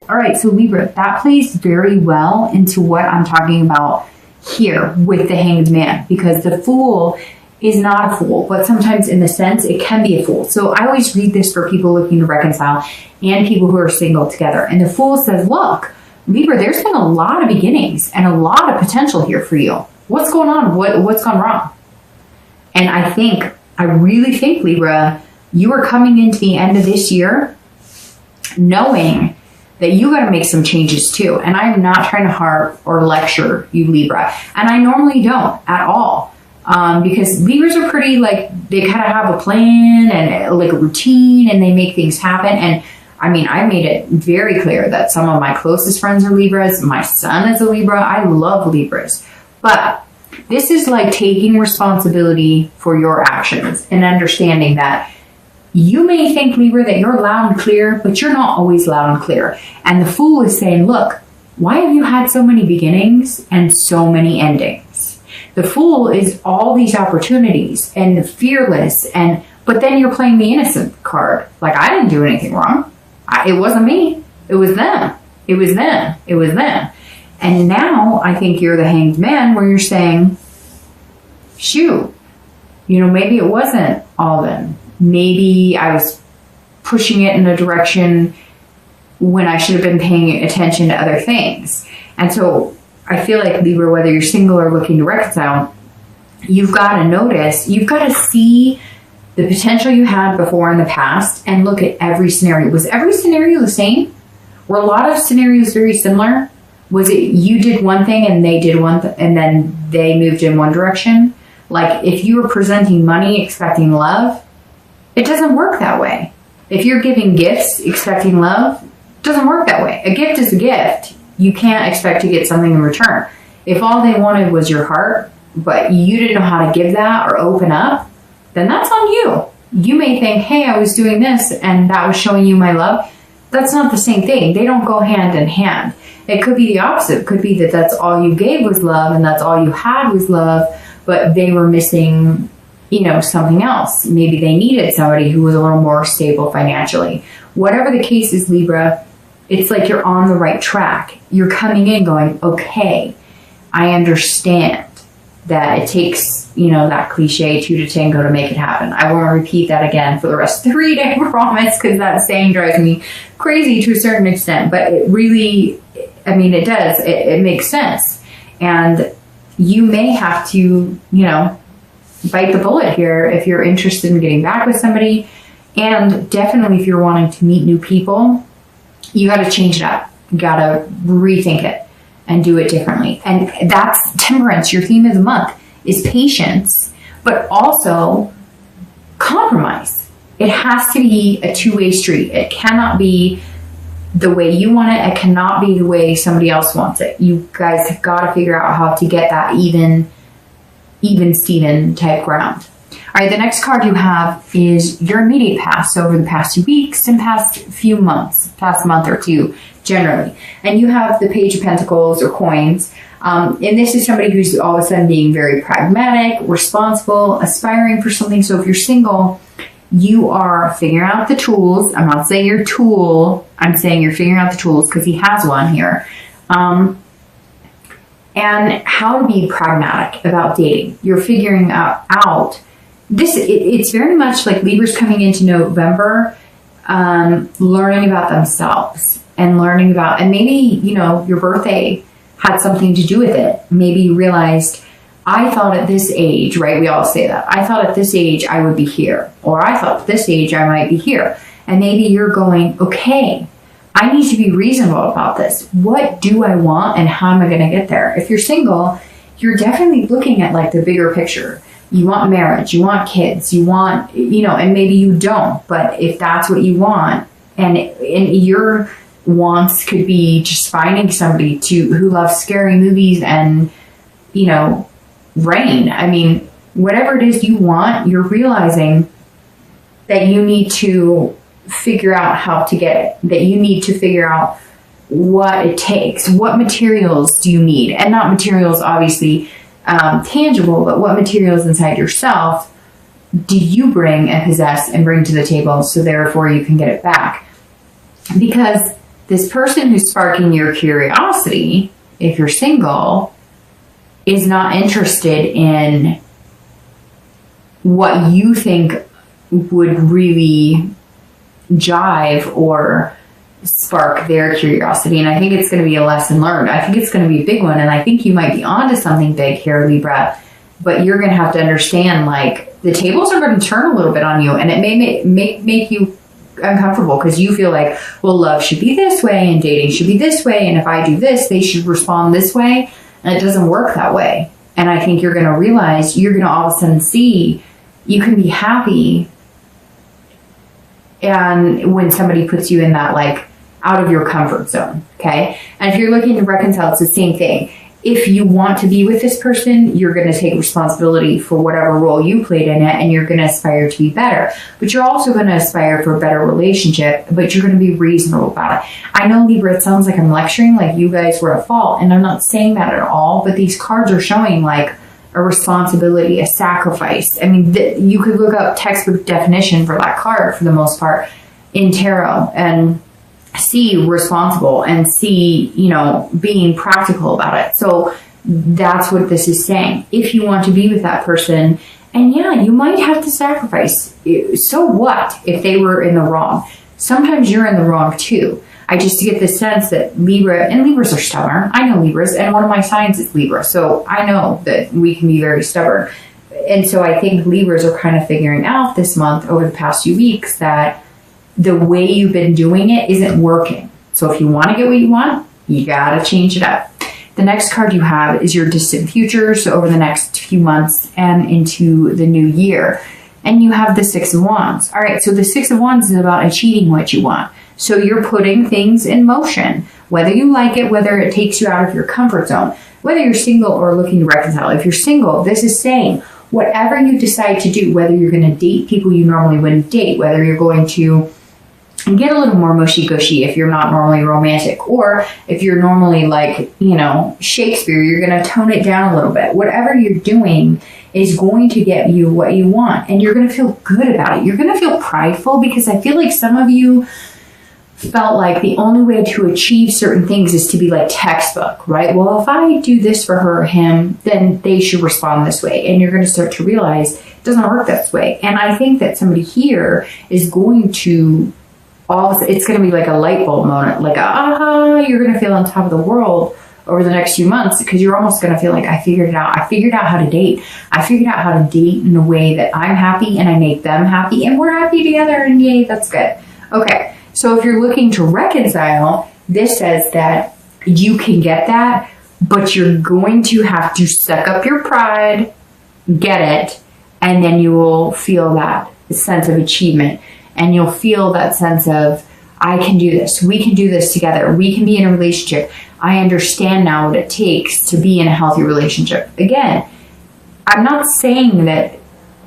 All right, so Libra, that plays very well into what I'm talking about here with the Hanged Man, because the Fool is not a fool, but sometimes in the sense it can be a fool. So I always read this for people looking to reconcile and people who are single together. And the Fool says, look, Libra, there's been a lot of beginnings and a lot of potential here for you. What's going on? What's gone wrong? And I really think, Libra, you are coming into the end of this year knowing that you got to make some changes too. And I'm not trying to harp or lecture you, Libra. And I normally don't at all. Because Libras are pretty, like, they kind of have a plan and like a routine, and they make things happen. And I mean, I made it very clear that some of my closest friends are Libras. My son is a Libra. I love Libras. But this is like taking responsibility for your actions and understanding that you may think, Libra, that you're loud and clear, but you're not always loud and clear. And the Fool is saying, look, why have you had so many beginnings and so many endings? The Fool is all these opportunities and fearless, but then you're playing the innocent card. Like, I didn't do anything wrong. It wasn't me. It was them. It was them. It was them. And now I think you're the Hanged Man, where you're saying, shoot, maybe it wasn't all them. Maybe I was pushing it in a direction when I should have been paying attention to other things. And so I feel like, Libra, whether you're single or looking to reconcile, you've got to notice, you've got to see the potential you had before in the past and look at every scenario. Was every scenario the same? Were a lot of scenarios very similar? Was it you did one thing and they did one and then they moved in one direction? Like, if you were presenting money expecting love, it doesn't work that way. If you're giving gifts expecting love, it doesn't work that way. A gift is a gift. You can't expect to get something in return. If all they wanted was your heart, but you didn't know how to give that or open up, then that's on you. You may think, hey, I was doing this and that was showing you my love. That's not the same thing. They don't go hand in hand. It could be the opposite. It could be that that's all you gave was love and that's all you had was love, but they were missing, something else. Maybe they needed somebody who was a little more stable financially. Whatever the case is, Libra, it's like you're on the right track. You're coming in going, okay, I understand that it takes, that cliche 2 to tango to make it happen. I won't repeat that again for the rest of the reading, I promise, because that saying drives me crazy to a certain extent. But it really, it does. It makes sense. And you may have to, bite the bullet here if you're interested in getting back with somebody. And definitely if you're wanting to meet new people, you got to change it up. You got to rethink it and do it differently. And that's temperance. Your theme of the month is patience, but also compromise. It has to be a two-way street. It cannot be the way you want it. It cannot be the way somebody else wants it. You guys have got to figure out how to get that even Steven type ground. All right, the next card you have is your immediate past, so over the past 2 weeks and past few months, past month or two, generally. And you have the Page of Pentacles or coins. And this is somebody who's all of a sudden being very pragmatic, responsible, aspiring for something. So if you're single, you are figuring out the tools. I'm not saying you're a tool. I'm saying you're figuring out the tools because he has one here. And how to be pragmatic about dating. You're figuring out this. It's very much like Libra's coming into November, learning about themselves and learning about, and maybe, your birthday had something to do with it. Maybe you realized, I thought at this age, right? We all say that. I thought at this age I would be here, or I thought at this age I might be here. And maybe you're going, okay, I need to be reasonable about this. What do I want and how am I going to get there? If you're single, you're definitely looking at like the bigger picture. You want marriage, you want kids, you want, and maybe you don't, but if that's what you want, and your wants could be just finding somebody who loves scary movies and, rain. Whatever it is you want, you're realizing that you need to figure out how to get it, that you need to figure out what it takes. What materials do you need? And not materials, obviously, tangible, but what materials inside yourself do you bring and possess and bring to the table so therefore you can get it back? Because this person who's sparking your curiosity, if you're single, is not interested in what you think would really jive or spark their curiosity. And I think it's going to be a lesson learned. I think it's going to be a big one. And I think you might be onto something big here, Libra, but you're going to have to understand, like, the tables are going to turn a little bit on you, and it may make you uncomfortable because you feel like, well, love should be this way and dating should be this way. And if I do this, they should respond this way. And it doesn't work that way. And I think you're going to realize, you're going to all of a sudden see you can be happy. And when somebody puts you in that, like, out of your comfort zone, okay? And if you're looking to reconcile, it's the same thing. If you want to be with this person, you're going to take responsibility for whatever role you played in it, and you're going to aspire to be better. But you're also going to aspire for a better relationship, but you're going to be reasonable about it. I know, Libra, it sounds like I'm lecturing, like you guys were at fault, and I'm not saying that at all, but these cards are showing, like, a responsibility, a sacrifice. I mean, you could look up textbook definition for that card for the most part in tarot and see responsible and see, you know, being practical about it. So that's what this is saying. If you want to be with that person, and yeah, you might have to sacrifice. So what if they were in the wrong? Sometimes you're in the wrong too. I just get the sense that Libra, and Libras are stubborn. I know Libras, and one of my signs is Libra. So I know that we can be very stubborn. And so I think Libras are kind of figuring out this month, over the past few weeks, that the way you've been doing it isn't working. So if you want to get what you want, you got to change it up. The next card you have is your distant future. So over the next few months and into the new year. And you have the Six of Wands. All right, so the Six of Wands is about achieving what you want. So you're putting things in motion, whether you like it, whether it takes you out of your comfort zone, whether you're single or looking to reconcile. If you're single, this is saying whatever you decide to do, whether you're going to date people you normally wouldn't date, whether you're going to get a little more mushy-gushy if you're not normally romantic, or if you're normally, like, you know, Shakespeare, you're going to tone it down a little bit. Whatever you're doing is going to get you what you want, and you're going to feel good about it. You're going to feel prideful, because I feel like some of you felt like the only way to achieve certain things is to be like textbook, right? Well, if I do this for her or him, then they should respond this way. And you're going to start to realize it doesn't work this way. And I think that somebody here is going to it's going to be like a light bulb moment, like, you're going to feel on top of the world over the next few months, because you're almost going to feel like, I figured it out. I figured out how to date. I figured out how to date in a way that I'm happy and I make them happy and we're happy together, and yay, that's good. Okay, so if you're looking to reconcile, this says that you can get that, but you're going to have to suck up your pride, get it, and then you will feel that sense of achievement. And you'll feel that sense of, I can do this. We can do this together. We can be in a relationship. I understand now what it takes to be in a healthy relationship. Again, I'm not saying that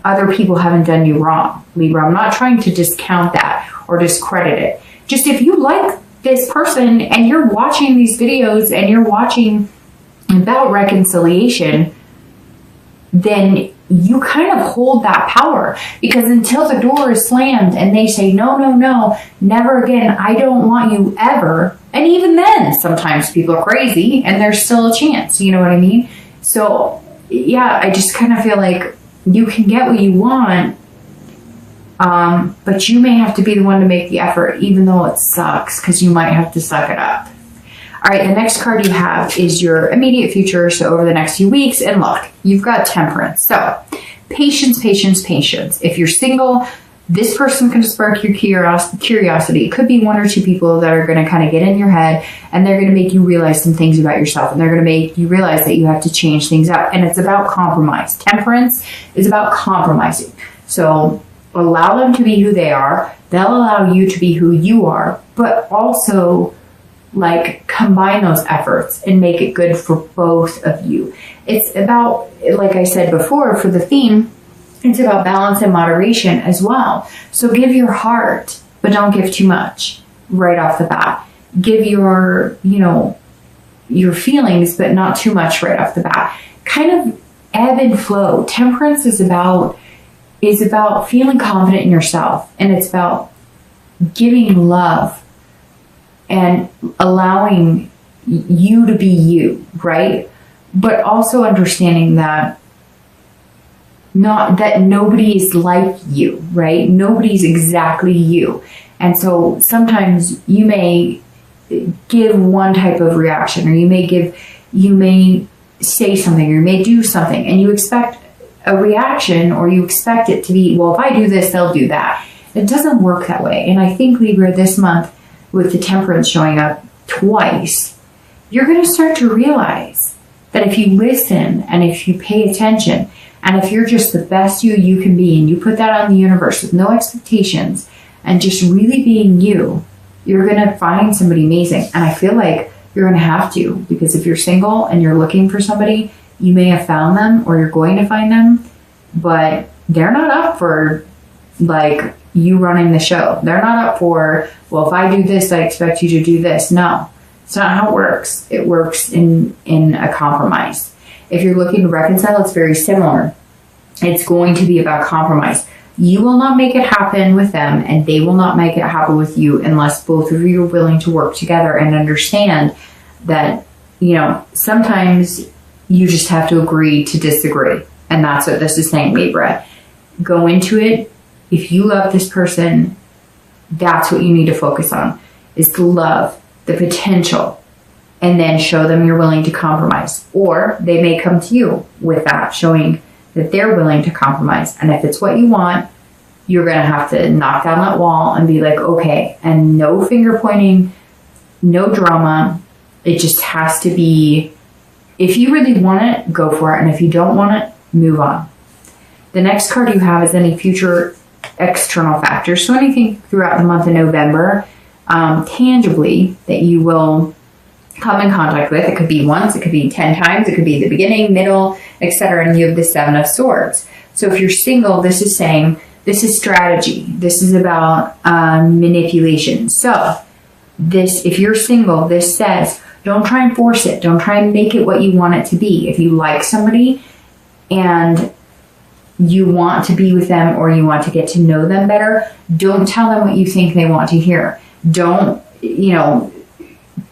other people haven't done you wrong, Libra. I'm not trying to discount that or discredit it. Just if you like this person and you're watching these videos and you're watching about reconciliation, then you kind of hold that power, because until the door is slammed and they say, no, no, no, never again, I don't want you ever. And even then, sometimes people are crazy and there's still a chance, you know what I mean? So yeah, I just kind of feel like you can get what you want, but you may have to be the one to make the effort, even though it sucks, because you might have to suck it up. All right, the next card you have is your immediate future, so over the next few weeks. And look, you've got Temperance. So patience, patience, patience. If you're single, this person can spark your curiosity. It could be one or two people that are going to kind of get in your head, and they're going to make you realize some things about yourself, and they're going to make you realize that you have to change things up. And it's about compromise. Temperance is about compromising. So allow them to be who they are. They'll allow you to be who you are, but also, like, combine those efforts and make it good for both of you. It's about, like I said before, for the theme, it's about balance and moderation as well. So give your heart, but don't give too much right off the bat. Give your, your feelings, but not too much right off the bat. Kind of ebb and flow. Temperance is about feeling confident in yourself, and it's about giving love and allowing you to be you, right? But also understanding that nobody's like you, right? Nobody's exactly you. And so sometimes you may give one type of reaction, or you may say something, or you may do something, and you expect a reaction, or you expect it to be, well, if I do this, they'll do that. It doesn't work that way. And I think, Libra, this month, with the Temperance showing up twice, you're going to start to realize that if you listen and if you pay attention, and if you're just the best you can be, and you put that on the universe with no expectations and just really being you're going to find somebody amazing. And I feel like you're going to have to, because if you're single and you're looking for somebody, you may have found them, or you're going to find them, but they're not up for like you running the show. They're not up for, well, if I do this, I expect you to do this. No, it's not how it works. It works in a compromise. If you're looking to reconcile, it's very similar. It's going to be about compromise. You will not make it happen with them, and they will not make it happen with you unless both of you are willing to work together and understand that, sometimes you just have to agree to disagree. And that's what this is saying, Libra. Go into it. If you love this person, that's what you need to focus on, is the love, the potential, and then show them you're willing to compromise. Or they may come to you with that, showing that they're willing to compromise. And if it's what you want, you're going to have to knock down that wall and be like, okay, and no finger pointing, no drama. It just has to be, if you really want it, go for it. And if you don't want it, move on. The next card you have is any future external factors. So anything throughout the month of November, tangibly, that you will come in contact with. It could be once, it could be 10 times, it could be the beginning, middle, etc. And you have the Seven of Swords. So if you're single, this is saying, this is strategy. This is about manipulation. So if you're single, this says, don't try and force it. Don't try and make it what you want it to be. If you like somebody and you want to be with them, or you want to get to know them better, don't tell them what you think they want to hear. Don't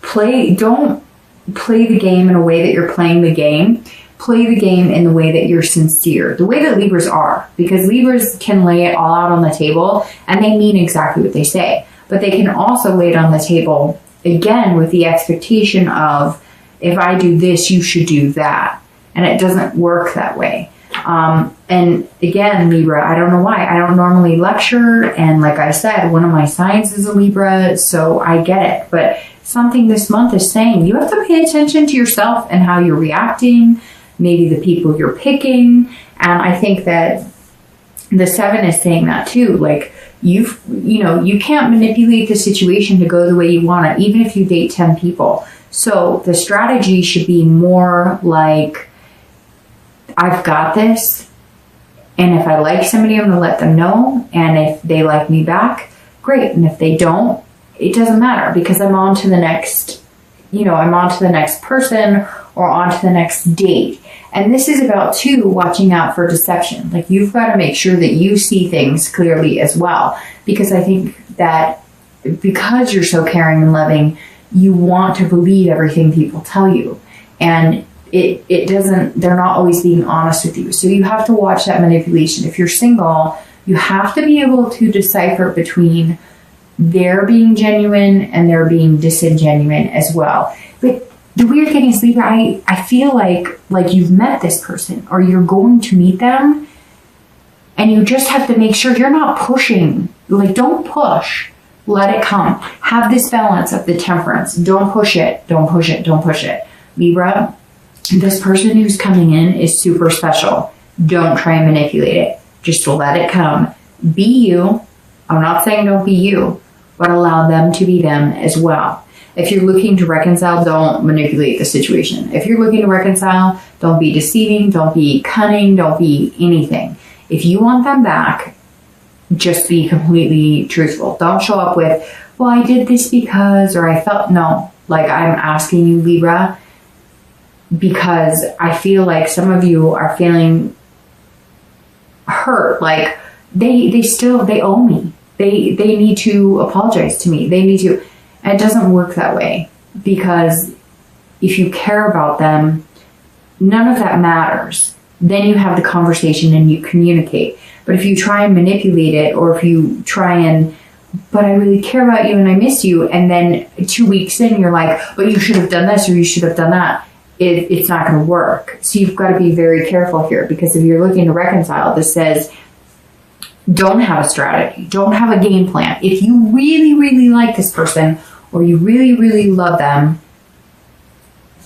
play the game in a way that you're playing the game. Play the game in the way that you're sincere, the way that Libras are, because Libras can lay it all out on the table and they mean exactly what they say, but they can also lay it on the table again with the expectation of, if I do this, you should do that. And it doesn't work that way. And again, Libra, I don't know why. I don't normally lecture. And like I said, one of my signs is a Libra, so I get it. But something this month is saying you have to pay attention to yourself and how you're reacting, maybe the people you're picking. And I think that the Seven is saying that too. Like, you can't manipulate the situation to go the way you want it, even if you date 10 people. So the strategy should be more like, I've got this, and if I like somebody, I'm going to let them know, and if they like me back, great, and if they don't, it doesn't matter, because I'm on to the next, I'm on to the next person, or on to the next date. And this is about, too, watching out for deception. Like, you've got to make sure that you see things clearly as well, because I think that because you're so caring and loving, you want to believe everything people tell you, and they're not always being honest with you. So you have to watch that manipulation. If you're single, you have to be able to decipher between they're being genuine and they're being disingenuine as well. But the weird thing is, Libra, I feel like you've met this person, or you're going to meet them, and you just have to make sure you're not pushing. Like, don't push. Let it come. Have this balance of the Temperance. Don't push it. Don't push it. Don't push it. Libra, this person who's coming in is super special. Don't try and manipulate it. Just let it come. Be you. I'm not saying don't be you, but allow them to be them as well. If you're looking to reconcile, don't manipulate the situation. If you're looking to reconcile, don't be deceiving, don't be cunning, don't be anything. If you want them back, just be completely truthful. Don't show up with, well, I did this because, or I felt, no. Like, I'm asking you, Libra, because I feel like some of you are feeling hurt. Like, they owe me. They need to apologize to me. They need to, And it doesn't work that way, because if you care about them, none of that matters. Then you have the conversation and you communicate. But if you try and manipulate it, or if you try and, but I really care about you and I miss you, and then 2 weeks in you're like, but you should have done this or you should have done that, it's not going to work. So you've got to be very careful here, because if you're looking to reconcile, this says don't have a strategy, don't have a game plan. If you really, really like this person, or you really, really love them,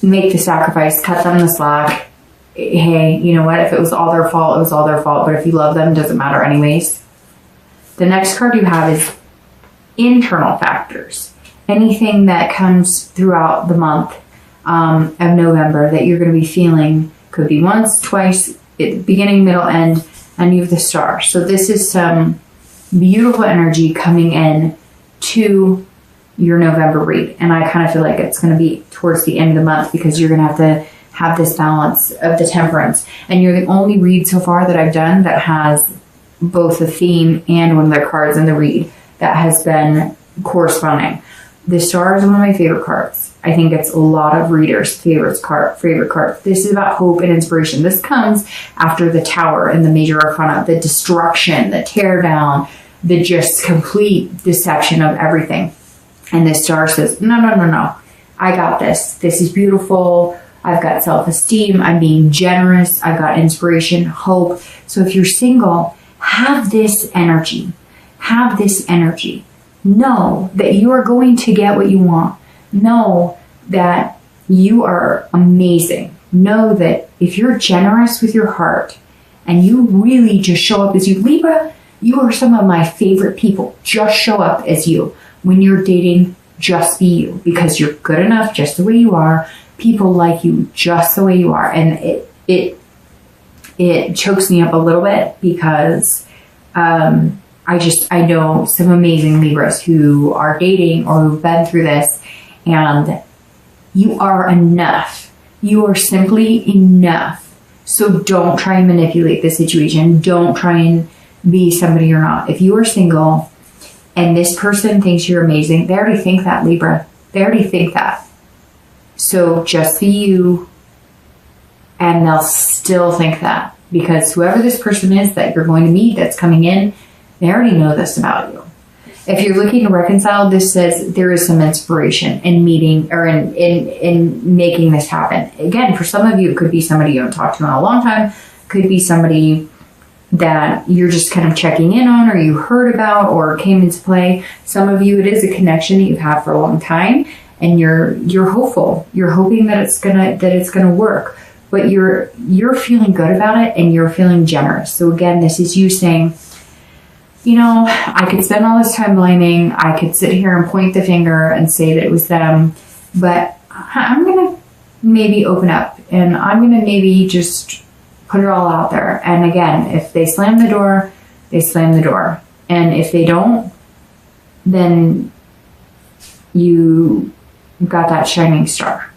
make the sacrifice, cut them the slack. Hey, you know what? If it was all their fault, it was all their fault. But if you love them, it doesn't matter anyways. The next card you have is internal factors. Anything that comes throughout the month of November that you're going to be feeling, could be once, twice, beginning, middle, end, and you have the Star. So this is some beautiful energy coming in to your November read. And I kind of feel like it's going to be towards the end of the month, because you're going to have this balance of the Temperance. And you're the only read so far that I've done that has both the theme and one of their cards in the read that has been corresponding. The Star is one of my favorite cards. I think it's a lot of readers' favorite card. This is about hope and inspiration. This comes after the Tower and the Major Arcana, the destruction, the tear down, the just complete deception of everything. And the Star says, no, I got this. This is beautiful. I've got self-esteem. I'm being generous. I've got inspiration, hope. So if you're single, have this energy. Have this energy. Know that you are going to get what you want. Know that you are amazing. Know that if you're generous with your heart and you really just show up as you, Libra, you are some of my favorite people. Just show up as you. When you're dating, just be you, because you're good enough just the way you are. People like you just the way you are. And it chokes me up a little bit, because I know some amazing Libras who are dating or who've been through this, and you are enough. You are simply enough. So don't try and manipulate the situation. Don't try and be somebody you're not. If you are single and this person thinks you're amazing, they already think that, Libra. They already think that. So just be you, and they'll still think that, because whoever this person is that you're going to meet that's coming in, they already know this about you. If you're looking to reconcile, this says there is some inspiration in meeting, or in making this happen. Again, for some of you, it could be somebody you haven't talked to in a long time. Could be somebody that you're just kind of checking in on, or you heard about, or came into play. Some of you, it is a connection that you've had for a long time, and you're hopeful. You're hoping that it's gonna work, but you're feeling good about it, and you're feeling generous. So again, this is you saying, you know, I could spend all this time blaming. I could sit here and point the finger and say that it was them, but I'm gonna maybe open up, and I'm gonna maybe just put it all out there. And again, if they slam the door, they slam the door. And if they don't, then you got that shining star.